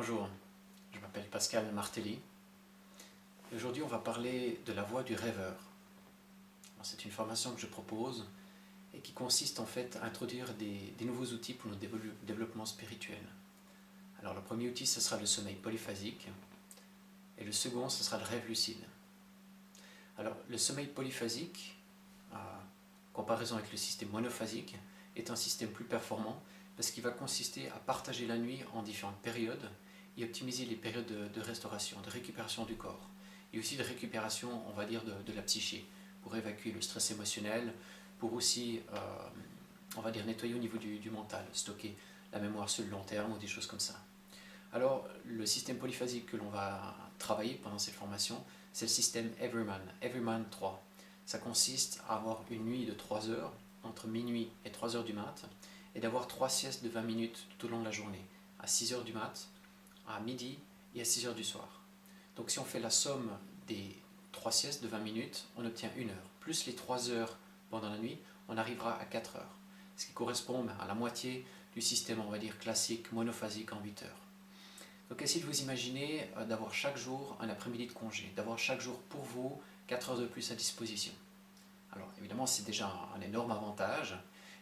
Bonjour, je m'appelle Pascal Martelly et aujourd'hui on va parler de la voie du rêveur. C'est une formation que je propose et qui consiste en fait à introduire des nouveaux outils pour notre développement spirituel. Alors le premier outil ce sera le sommeil polyphasique et le second ce sera le rêve lucide. Alors le sommeil polyphasique, en comparaison avec le système monophasique, est un système plus performant parce qu'il va consister à partager la nuit en différentes périodes et optimiser les périodes de restauration, de récupération du corps et aussi de récupération, on va dire, de la psyché pour évacuer le stress émotionnel, pour aussi, on va dire, nettoyer au niveau du mental, stocker la mémoire sur le long terme ou des choses comme ça. Alors, le système polyphasique que l'on va travailler pendant cette formation, c'est le système Everyman 3. Ça consiste à avoir une nuit de 3 heures, entre minuit et 3 heures du mat', et d'avoir 3 siestes de 20 minutes tout au long de la journée, à 6 heures du mat', à midi et à 6 heures du soir. Donc si on fait la somme des 3 siestes de 20 minutes, on obtient 1 heure. Plus les 3 heures pendant la nuit, on arrivera à 4 heures. Ce qui correspond à la moitié du système, on va dire, classique, monophasique en 8 heures. Donc essayez de vous imaginer d'avoir chaque jour un après-midi de congé, d'avoir chaque jour pour vous 4 heures de plus à disposition. Alors évidemment c'est déjà un énorme avantage,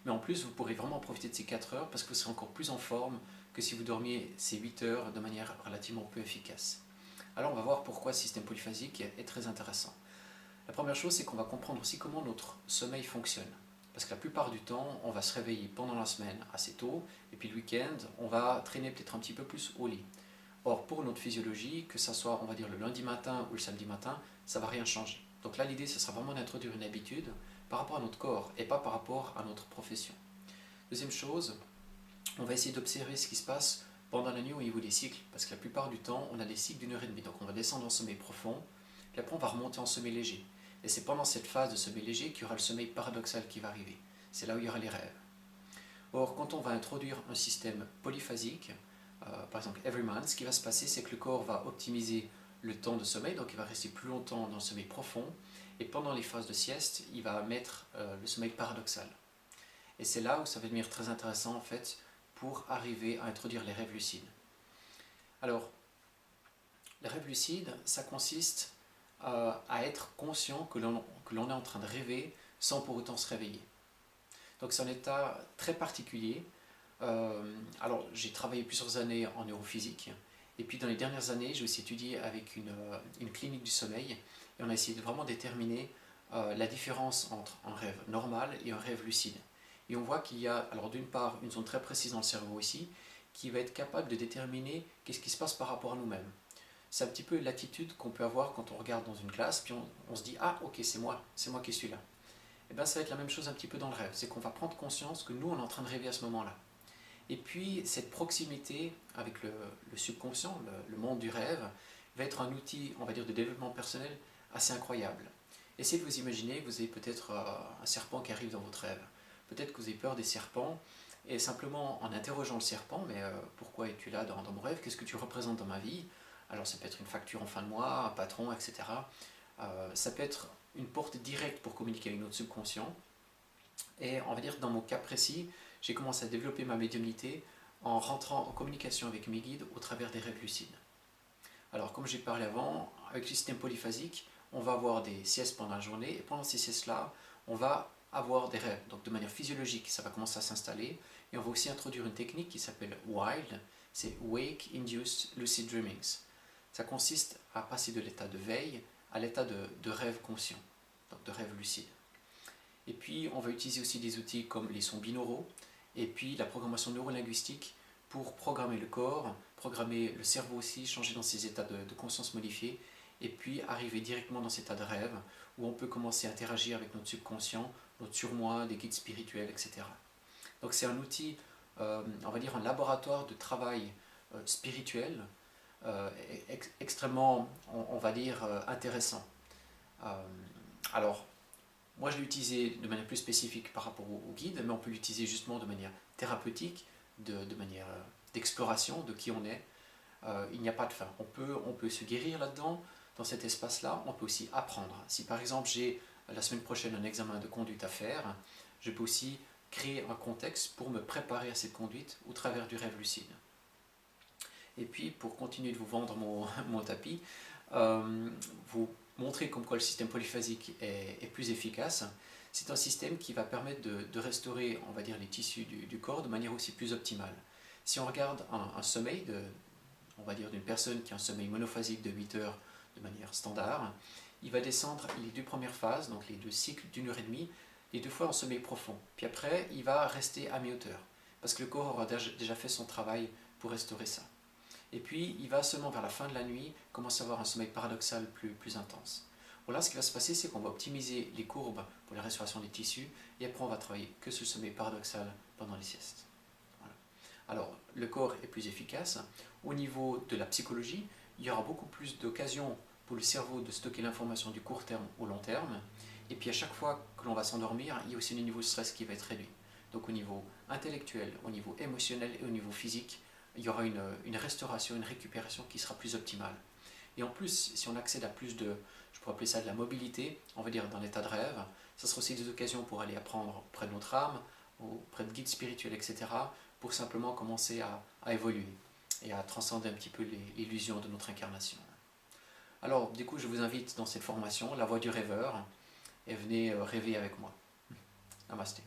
mais en plus vous pourrez vraiment profiter de ces 4 heures parce que vous serez encore plus en forme que si vous dormiez ces 8 heures de manière relativement peu efficace. Alors on va voir pourquoi ce système polyphasique est très intéressant. La première chose, c'est qu'on va comprendre aussi comment notre sommeil fonctionne. Parce que la plupart du temps, on va se réveiller pendant la semaine assez tôt, et puis le week-end, on va traîner peut-être un petit peu plus au lit. Or, pour notre physiologie, que ça soit, on va dire, le lundi matin ou le samedi matin, ça ne va rien changer. Donc là, l'idée, ce sera vraiment d'introduire une habitude par rapport à notre corps et pas par rapport à notre profession. Deuxième chose, on va essayer d'observer ce qui se passe pendant la nuit au niveau des cycles, parce que la plupart du temps, on a des cycles d'1 heure et demie. Donc on va descendre en sommeil profond, puis après on va remonter en sommeil léger. Et c'est pendant cette phase de sommeil léger qu'il y aura le sommeil paradoxal qui va arriver. C'est là où il y aura les rêves. Or, quand on va introduire un système polyphasique, par exemple Everyman, ce qui va se passer, c'est que le corps va optimiser le temps de sommeil, donc il va rester plus longtemps dans le sommeil profond, et pendant les phases de sieste, il va mettre le sommeil paradoxal. Et c'est là où ça va devenir très intéressant en fait pour arriver à introduire les rêves lucides. Alors, les rêves lucides, ça consiste à être conscient que l'on est en train de rêver sans pour autant se réveiller. Donc c'est un état très particulier. Alors j'ai travaillé plusieurs années en neurophysique et puis dans les dernières années j'ai aussi étudié avec une clinique du sommeil et on a essayé de vraiment déterminer la différence entre un rêve normal et un rêve lucide. Et on voit qu'il y a alors d'une part une zone très précise dans le cerveau ici qui va être capable de déterminer qu'est-ce qui se passe par rapport à nous-mêmes. C'est un petit peu l'attitude qu'on peut avoir quand on regarde dans une classe puis on se dit ah ok c'est moi qui suis là. Et bien ça va être la même chose un petit peu dans le rêve, c'est qu'on va prendre conscience que nous on est en train de rêver à ce moment-là. Et puis cette proximité avec le subconscient, le monde du rêve, va être un outil, on va dire, de développement personnel assez incroyable. Essayez de vous imaginer que vous avez peut-être un serpent qui arrive dans votre rêve. Peut-être que vous avez peur des serpents, et simplement en interrogeant le serpent, mais pourquoi es-tu là dans mon rêve? Qu'est-ce que tu représentes dans ma vie? Alors ça peut être une facture en fin de mois, un patron, etc. Ça peut être une porte directe pour communiquer avec notre subconscient. Et on va dire que dans mon cas précis, j'ai commencé à développer ma médiumnité en rentrant en communication avec mes guides au travers des rêves lucides. Alors comme j'ai parlé avant, avec le système polyphasique, on va avoir des siestes pendant la journée et pendant ces siestes-là, on va avoir des rêves. Donc de manière physiologique, ça va commencer à s'installer et on va aussi introduire une technique qui s'appelle WILD, c'est Wake Induced Lucid Dreamings. Ça consiste à passer de l'état de veille à l'état de rêve conscient, donc de rêve lucide. Et puis on va utiliser aussi des outils comme les sons binauraux et puis la programmation neurolinguistique pour programmer le corps, programmer le cerveau aussi, changer dans ces états de conscience modifiés et puis arriver directement dans cet état de rêve où on peut commencer à interagir avec notre subconscient, notre surmoi, des guides spirituels, etc. Donc c'est un outil, on va dire un laboratoire de travail spirituel extrêmement, on va dire, intéressant. Alors, moi je l'ai utilisé de manière plus spécifique par rapport au guide, mais on peut l'utiliser justement de manière thérapeutique, de manière d'exploration de qui on est. Il n'y a pas de fin. On peut se guérir là-dedans, dans cet espace-là. On peut aussi apprendre. Si par exemple j'ai la semaine prochaine un examen de conduite à faire, je peux aussi créer un contexte pour me préparer à cette conduite au travers du rêve lucide. Et puis, pour continuer de vous vendre mon tapis, vous montrer comme quoi le système polyphasique est plus efficace. C'est un système qui va permettre de restaurer, on va dire, les tissus du corps de manière aussi plus optimale. Si on regarde un sommeil, on va dire d'une personne qui a un sommeil monophasique de 8 heures de manière standard, il va descendre les 2 premières phases, donc les 2 cycles d'une heure et demie, les 2 fois en sommeil profond. Puis après, il va rester à mi-hauteur, parce que le corps aura déjà fait son travail pour restaurer ça. Et puis, il va seulement vers la fin de la nuit commencer à avoir un sommeil paradoxal plus intense. Voilà, ce qui va se passer, c'est qu'on va optimiser les courbes pour la restauration des tissus, et après on va travailler que sur le sommeil paradoxal pendant les siestes. Voilà. Alors, le corps est plus efficace. Au niveau de la psychologie, il y aura beaucoup plus d'occasions pour le cerveau de stocker l'information du court terme au long terme. Et puis à chaque fois que l'on va s'endormir, il y a aussi le niveau de stress qui va être réduit. Donc au niveau intellectuel, au niveau émotionnel et au niveau physique, il y aura une restauration, une récupération qui sera plus optimale. Et en plus, si on accède à plus de, je pourrais appeler ça de la mobilité, on va dire dans l'état de rêve, ça sera aussi des occasions pour aller apprendre auprès de notre âme, auprès de guides spirituels, etc., pour simplement commencer à évoluer et à transcender un petit peu l'illusion de notre incarnation. Alors, du coup, je vous invite dans cette formation, La Voix du Rêveur, et venez rêver avec moi. Namasté.